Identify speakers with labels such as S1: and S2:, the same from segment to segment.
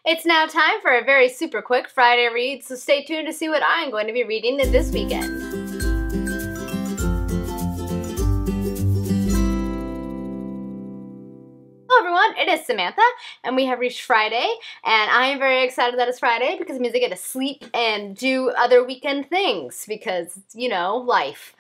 S1: It's now time for a very super quick Friday read, so stay tuned to see what I'm going to be reading this weekend. Hello everyone, it is Samantha, and we have reached Friday, and I am very excited that it's Friday because it means I get to sleep and do other weekend things because, you know, life.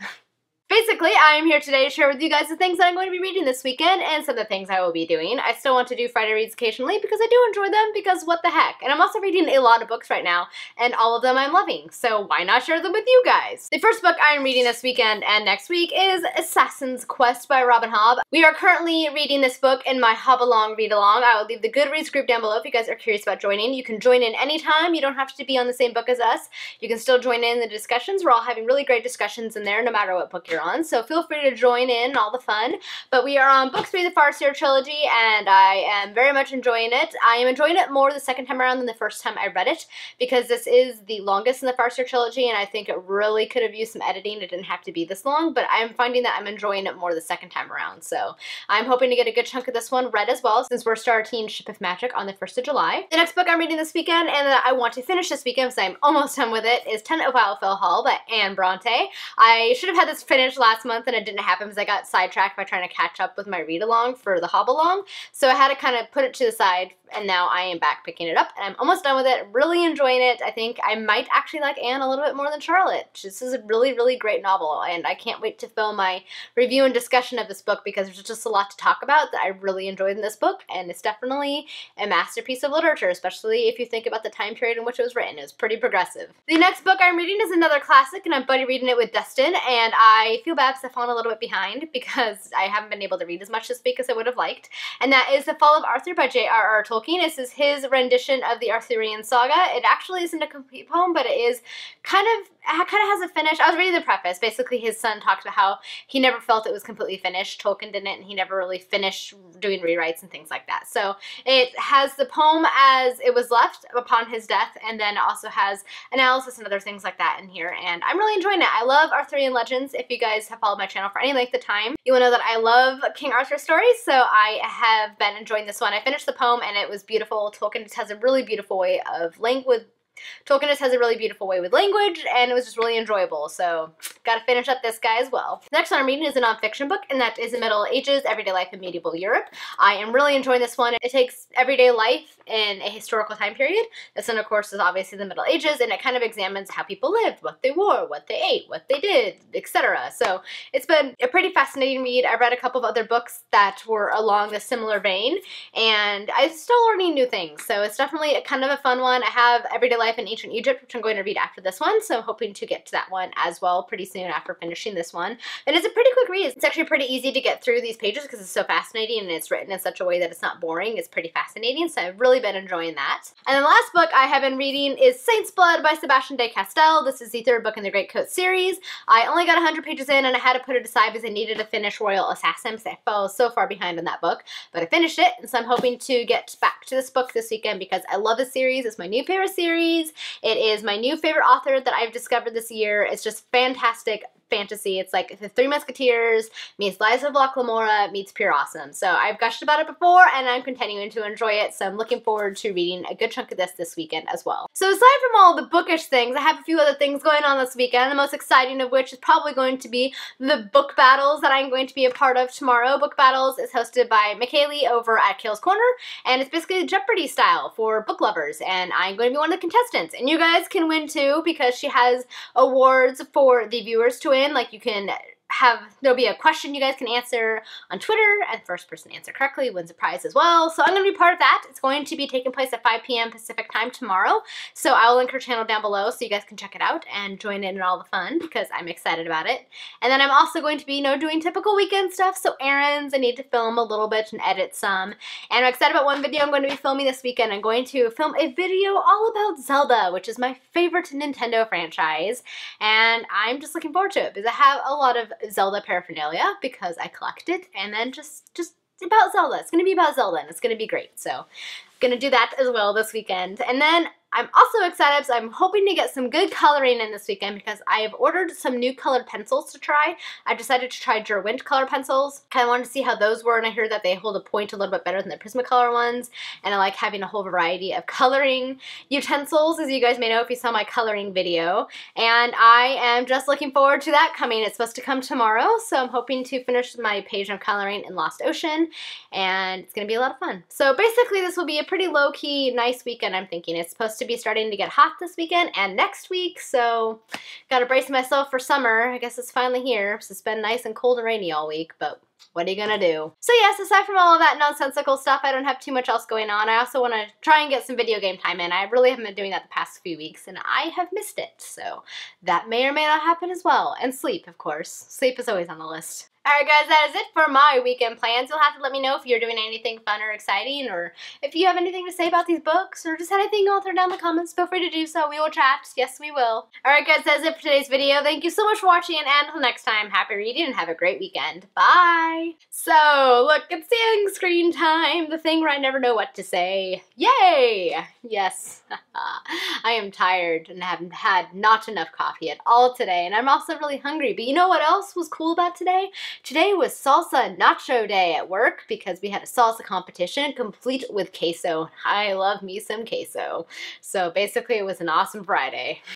S1: Basically, I am here today to share with you guys the things that I'm going to be reading this weekend and some of the things I will be doing. I still want to do Friday reads occasionally because I do enjoy them because what the heck. And I'm also reading a lot of books right now and all of them I'm loving, so why not share them with you guys? The first book I am reading this weekend and next week is Assassin's Quest by Robin Hobb. We are currently reading this book in my Hob-along read-along. I will leave the Goodreads group down below if you guys are curious about joining. You can join in anytime. You don't have to be on the same book as us. You can still join in the discussions. We're all having really great discussions in there no matter what book you're on, so feel free to join in all the fun. But we are on Book 3 of the Farseer trilogy, and I am very much enjoying it. I am enjoying it more the second time around than the first time I read it, because this is the longest in the Farseer trilogy, and I think it really could have used some editing. It didn't have to be this long, but I'm finding that I'm enjoying it more the second time around, so I'm hoping to get a good chunk of this one read as well, since we're starting Ship of Magic on the 1st of July. The next book I'm reading this weekend, and that I want to finish this weekend, because I'm almost done with it, is Tenet of Wildfell Hall by Anne Bronte. I should have had this finished last month, and it didn't happen because I got sidetracked by trying to catch up with my read-along for the Hob-along, so I had to kind of put it to the side, and now I am back picking it up, and I'm almost done with it, really enjoying it. I think I might actually like Anne a little bit more than Charlotte. This is a really, really great novel, and I can't wait to film my review and discussion of this book because there's just a lot to talk about that I really enjoyed in this book, and it's definitely a masterpiece of literature, especially if you think about the time period in which it was written. It was pretty progressive. The next book I'm reading is another classic, and I'm buddy reading it with Dustin, and I feel bad because I've fallen a little bit behind because I haven't been able to read as much this week as I would have liked, and that is The Fall of Arthur by J.R.R. Tolkien. This is his rendition of the Arthurian saga. It actually isn't a complete poem, but it is kind of has a finish. I was reading the preface. Basically, his son talked about how he never felt it was completely finished. Tolkien didn't, and he never really finished doing rewrites and things like that. So it has the poem as it was left upon his death, and then it also has analysis and other things like that in here, and I'm really enjoying it. I love Arthurian legends. If you guys have followed my channel for any length of time, you will know that I love King Arthur stories, so I have been enjoying this one. I finished the poem, and it was beautiful. Tolkien just has a really beautiful way of language. Tolkien just has a really beautiful way with language, and it was just really enjoyable, so gotta finish up this guy as well. The next one I'm reading is a nonfiction book, and that is The Middle Ages, Everyday Life in Medieval Europe. I am really enjoying this one. It takes everyday life in a historical time period. This one, of course, is obviously the Middle Ages, and it kind of examines how people lived, what they wore, what they ate, what they did, etc. So it's been a pretty fascinating read. I've read a couple of other books that were along the similar vein, and I'm still learning new things, so it's definitely kind of a fun one. I have Everyday Life in Ancient Egypt, which I'm going to read after this one, so I'm hoping to get to that one as well pretty soon after finishing this one. And it's a pretty quick read. It's actually pretty easy to get through these pages because it's so fascinating and it's written in such a way that it's not boring. It's pretty fascinating, so I've really been enjoying that. And then the last book I have been reading is Saint's Blood by Sebastian de Castell. This is the third book in the Great Coat series. I only got 100 pages in, and I had to put it aside because I needed to finish Royal Assassin because I fell so far behind on that book. But I finished it, and so I'm hoping to get back to this book this weekend because I love this series. It's my new favorite series. It is my new favorite author that I've discovered this year. It's just fantastic fantasy. It's like The Three Musketeers meets Liza of Locke Lamora meets Pure Awesome. So I've gushed about it before, and I'm continuing to enjoy it, so I'm looking forward to reading a good chunk of this weekend as well. So aside from all the bookish things, I have a few other things going on this weekend, the most exciting of which is probably going to be the book battles that I'm going to be a part of tomorrow. Book Battles is hosted by McKaylee over at Kale's Corner, and it's basically Jeopardy style for book lovers, and I'm going to be one of the contestants. And you guys can win too, because she has awards for the viewers to win. Like, you can there'll be a question you guys can answer on Twitter, and first person to answer correctly wins a prize as well. So I'm going to be part of that. It's going to be taking place at 5 p.m. Pacific time tomorrow. So I will link her channel down below so you guys can check it out and join in all the fun because I'm excited about it. And then I'm also going to be, doing typical weekend stuff. So errands, I need to film a little bit and edit some. And I'm excited about one video I'm going to be filming this weekend. I'm going to film a video all about Zelda, which is my favorite Nintendo franchise. And I'm just looking forward to it because I have a lot of Zelda paraphernalia because I collect it, and then just about Zelda. It's going to be about Zelda, and it's going to be great. So I'm going to do that as well this weekend. And then I'm also excited because I'm hoping to get some good coloring in this weekend because I have ordered some new colored pencils to try. I decided to try Derwent color pencils. Kind of wanted to see how those were, and I heard that they hold a point a little bit better than the Prismacolor ones, and I like having a whole variety of coloring utensils, as you guys may know if you saw my coloring video, and I am just looking forward to that coming. It's supposed to come tomorrow, so I'm hoping to finish my page of coloring in Lost Ocean, and it's going to be a lot of fun. So basically this will be a pretty low-key, nice weekend, I'm thinking. It's supposed to be starting to get hot this weekend and next week, so gotta brace myself for summer. I guess it's finally here. It's been nice and cold and rainy all week, but what are you gonna do? So yes, aside from all of that nonsensical stuff, I don't have too much else going on. I also want to try and get some video game time in. I really haven't been doing that the past few weeks, and I have missed it, so that may or may not happen as well. And sleep, of course. Sleep is always on the list. Alright guys, that is it for my weekend plans. You'll have to let me know if you're doing anything fun or exciting, or if you have anything to say about these books, or just anything go through down in the comments. Feel free to do so. We will chat. Yes, we will. Alright guys, that is it for today's video. Thank you so much for watching, and until next time, happy reading and have a great weekend. Bye! So, look, it's saying screen time, the thing where I never know what to say. Yay! Yes. I am tired and haven't had not enough coffee at all today, and I'm also really hungry. But you know what else was cool about today? Today was salsa nacho day at work because we had a salsa competition complete with queso. I love me some queso. So basically it was an awesome Friday.